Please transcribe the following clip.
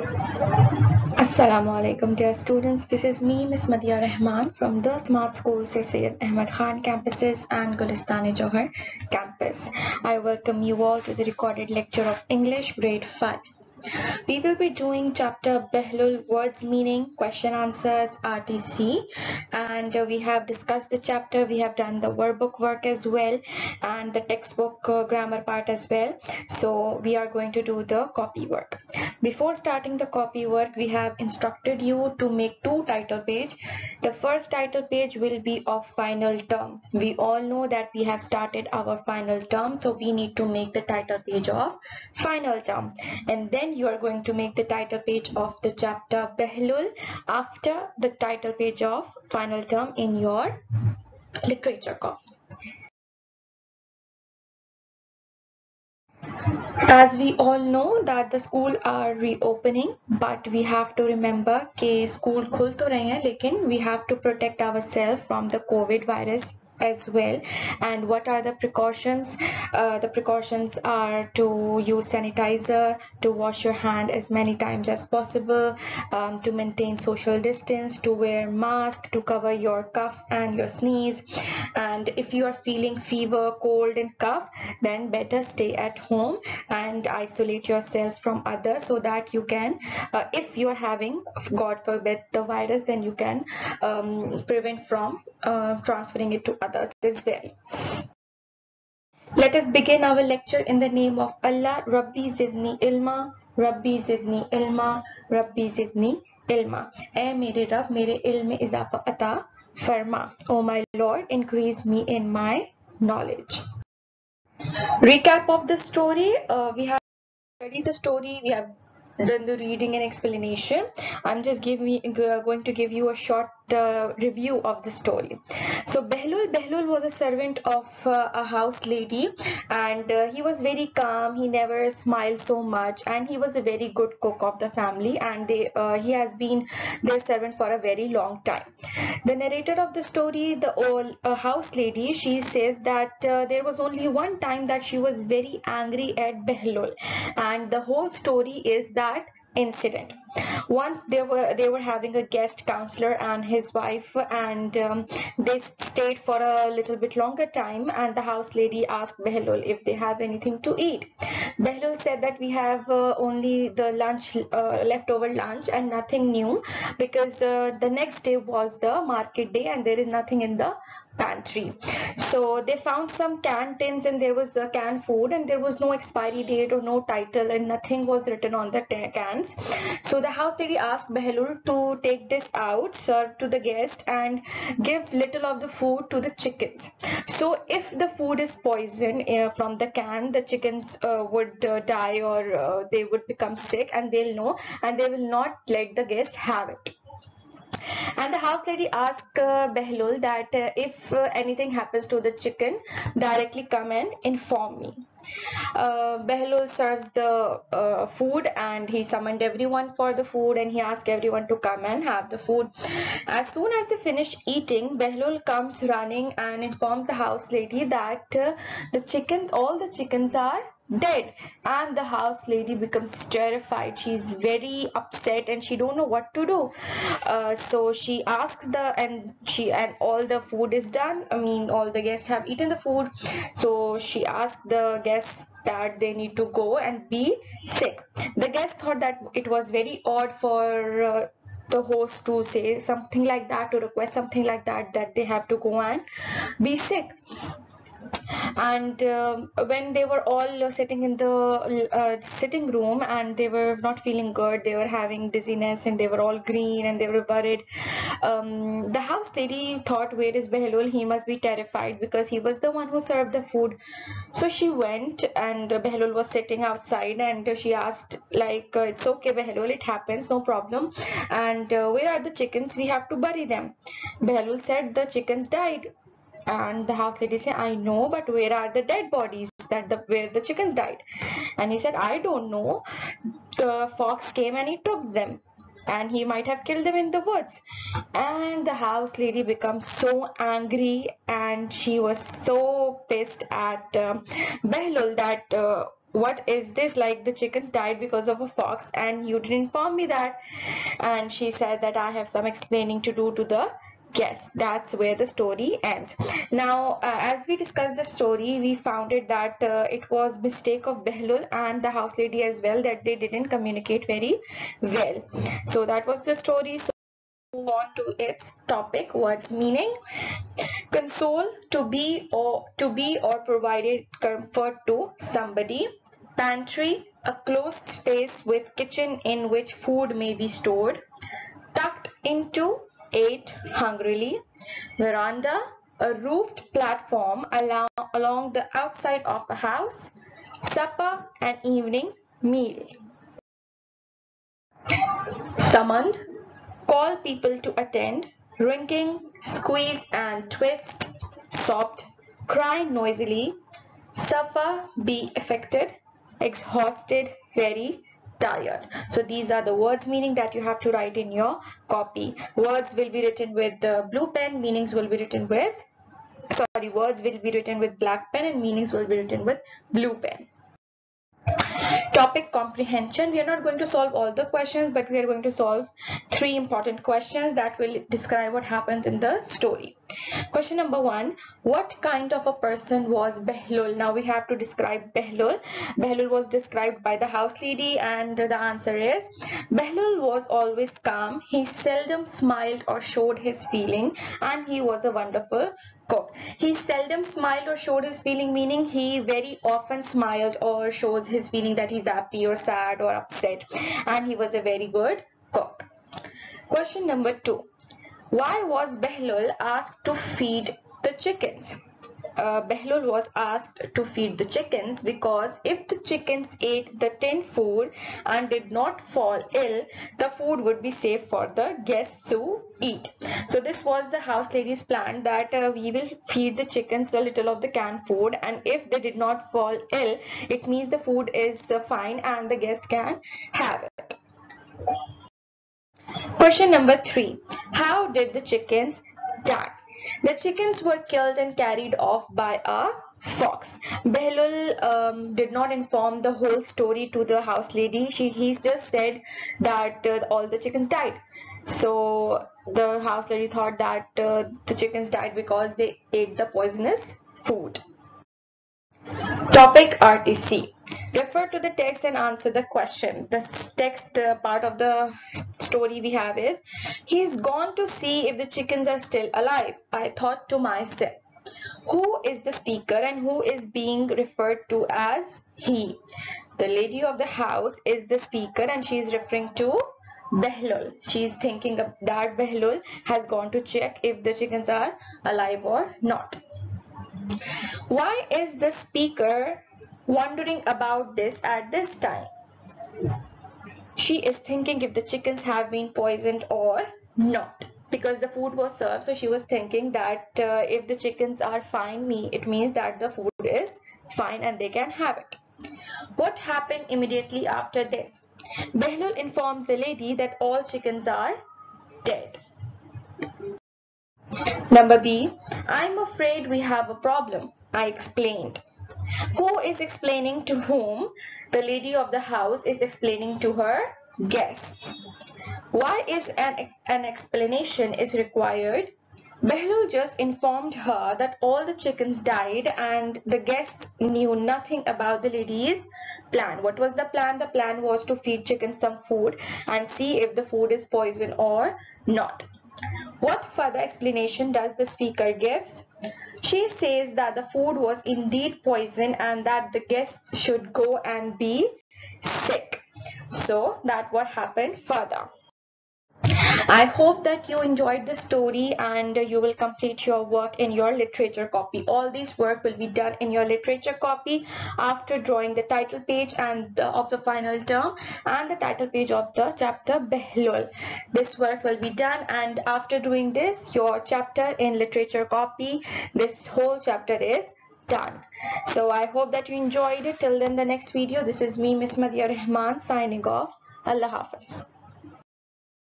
Assalamu alaikum dear students, this is me Miss Madhya Rahman from the Smart School Syed Ahmed Khan campuses and Gulistani Johar campus. I welcome you all to the recorded lecture of English grade 5. We will be doing chapter Behlul words meaning, question answers, RTC, and we have discussed the chapter. We have done the workbook work as well and the textbook grammar part as well. So we are going to do the copy work. Before starting the copy work, we have instructed you to make two title page. The first title page will be of final term. We all know that we have started our final term, so we need to make the title page of final term, and then you are going to make the title page of the chapter Behlul after the title page of final term in your literature copy. As we all know that the school are reopening, but we have to remember कि school खुल तो रहे हैं लेकिन we have to protect ourselves from the COVID virus as well. And what are the precautions? The precautions are to use sanitizer, to wash your hand as many times as possible, to maintain social distance, to wear mask, to cover your cough and your sneeze. And if you are feeling fever, cold and cough, then better stay at home and isolate yourself from others so that you can, if you are having, God forbid, the virus, then you can prevent from transferring it to others as well. Let us begin our lecture in the name of Allah. Rabbi zidni ilma, Rabbi zidni ilma, Rabbi zidni ilma. ऐ मेरे रब मेरे इल्म में इजाफा अता फरमा. O my Lord, increase me in my knowledge. Recap of the story. We have studied the story. We have done the reading and explanation. I'm just going to give you a short review of the story. So Behlul was a servant of a house lady, and he was very calm. He never smiled so much, and he was a very good cook of the family, and he has been their servant for a very long time. The narrator of the story, the old house lady, she says that there was only one time that she was very angry at Behlul, and the whole story is that incident. Once they were having a guest counselor and his wife, and they stayed for a little bit longer time, and the house lady asked Behlul if they have anything to eat. Behlul said that we have only the lunch, leftover lunch, and nothing new, because the next day was the market day and there is nothing in the pantry. So they found some canned tins, and there was canned food, and there was no expiry date or no title, and nothing was written on the cans. So the house lady asked Behlul to take this out, serve to the guest, and give little of the food to the chickens. So if the food is poison from the can, the chickens would die, or they would become sick, and they'll know, and they will not let the guest have it. And the house lady asked Behlul that if anything happens to the chicken, directly come and inform me. Behlul serves the food, and he summoned everyone for the food, and he asked everyone to come and have the food. As soon as they finish eating, Behlul comes running and informs the house lady that all the chickens are dead, and the house lady becomes terrified. She's very upset and she don't know what to do. So she asks and all the food is done. I mean, all the guests have eaten the food. So she asked the guests that they need to go and be sick. The guests thought that it was very odd for the host to say something like that, to request something like that, that they have to go and be sick. And when they were all sitting in the sitting room, and they were not feeling good, they were having dizziness, and they were all green, and they were worried. The house lady thought, where is Behlul? He must be terrified because he was the one who served the food. So she went, and Behlul was sitting outside, and she asked, like, it's okay Behlul, it happens, no problem, and where are the chickens? We have to bury them. Behlul said the chickens died. And the house lady said, I know, but where are the dead bodies where the chickens died? And he said, I don't know. The fox came and he took them, and he might have killed them in the woods. And the house lady becomes so angry, and she was so pissed at Behlul that what is this? Like, the chickens died because of a fox and you didn't inform me that. And she said that I have some explaining to do to the guests. That's where the story ends. Now, as we discussed the story, we found it that it was mistake of Behlul and the house lady as well, that they didn't communicate very well. So that was the story. So move on to its topic, words meaning. Console, to be or provided comfort to somebody. Pantry, a closed space with kitchen in which food may be stored. Tucked into, ate hungrily. Veranda, a roofed platform along the outside of a house. Supper, an evening meal. Summoned, call people to attend. Ringing, squeeze and twist. Sobbed, cry noisily. Suffer, be affected. Exhausted, very tired. So these are the words meaning that you have to write in your copy. Words will be written with the blue pen, meanings will be written with, words will be written with black pen and meanings will be written with blue pen. Topic comprehension. We are not going to solve all the questions, but we are going to solve 3 important questions that will describe what happened in the story. Question number 1, what kind of a person was Behlul? Now we have to describe Behlul. Behlul was described by the house lady, and the answer is Behlul was always calm. He seldom smiled or showed his feeling, and he was a wonderful cook. He seldom smiled or showed his feeling, meaning he very often smiled or shows his feeling that he's happy or sad or upset, and he was a very good cook. Question number 2, why was Behlul asked to feed the chickens? Behlul was asked to feed the chickens because if the chickens ate the tin food and did not fall ill, the food would be safe for the guests to eat. So this was the house lady's plan, that we will feed the chickens a little of the canned food, and if they did not fall ill, it means the food is fine and the guest can have it. Question number 3, how did the chickens die? The chickens were killed and carried off by a fox. Behlul did not inform the whole story to the house lady. He just said that all the chickens died. So the house lady thought that the chickens died because they ate the poisonous food. Topic RTC. Refer to the text and answer the question. The text part of the story we have is, he's gone to see if the chickens are still alive. I thought to myself. Who is the speaker and who is being referred to as he? The lady of the house is the speaker and she is referring to Behlul. She is thinking that Behlul has gone to check if the chickens are alive or not. Why is the speaker wondering about this at this time? She is thinking if the chickens have been poisoned or not, because the food was served. So she was thinking that if the chickens are fine, it means that the food is fine and they can have it. What happened immediately after this? Behlul informs the lady that all chickens are dead. Number B, I'm afraid we have a problem, I explained. Who is explaining to whom? The lady of the house is explaining to her guests. Why is an explanation is required? Behlul just informed her that all the chickens died and the guests knew nothing about the lady's plan. What was the plan? The plan was to feed chickens some food and see if the food is poison or not. What further explanation does the speaker gives? She says that the food was indeed poison and that the guests should go and be sick. So that what happened further. I hope that you enjoyed the story and you will complete your work in your literature copy. All this work will be done in your literature copy after drawing the title page and of the final term and the title page of the chapter Behlul. This work will be done, and after doing this, your chapter in literature copy, this whole chapter is done. So I hope that you enjoyed it. Till then, the next video, this is me, Miss Madhya Rahman, signing off. Allah Hafiz.